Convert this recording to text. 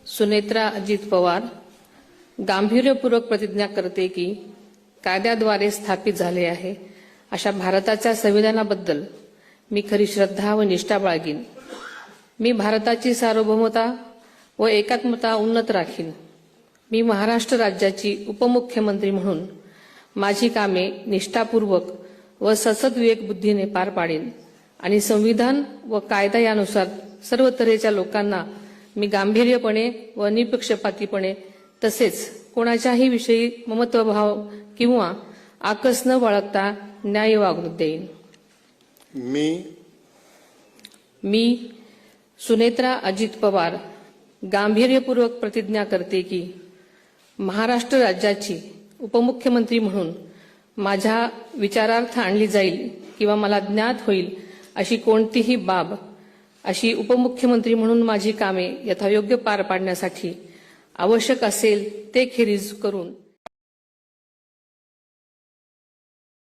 सुनेत्रा अजित पवार गांभीर्यपूर्वक प्रतिज्ञा करते की कायद्याद्वारे स्थापित झाले आहे अशा भारताच्या संविधानाबद्दल मी खरी श्रद्धा व निष्ठा बाळगीन. मी भारताची सार्वभौमता व एकात्मता उन्नत राखीन. मी महाराष्ट्र राज्याची उपमुख्यमंत्री म्हणून माझी कामे निष्ठापूर्वक व ससद विवेक बुद्धीने पार पाडेन आणि संविधान व कायदा यानुसार सर्व तऱ्हेच्या लोकांना मी गांभीर्यपणे व निपक्षपातीपणे तसेच कोणाच्याही विषयी ममत्वभाव किंवा आकस न बाळगता न्याय वागणूक देईन. मी सुनेत्रा अजित पवार गांभीर्यपूर्वक प्रतिज्ञा करते की महाराष्ट्र राज्याची उपमुख्यमंत्री म्हणून माझ्या विचारार्थ आणली जाईल किंवा मला ज्ञात होईल अशी कोणतीही बाब अशी उपमुख्यमंत्री म्हणून माझी कामे यथायोग्य पार पाडण्यासाठी आवश्यक असेल ते खेरीज करून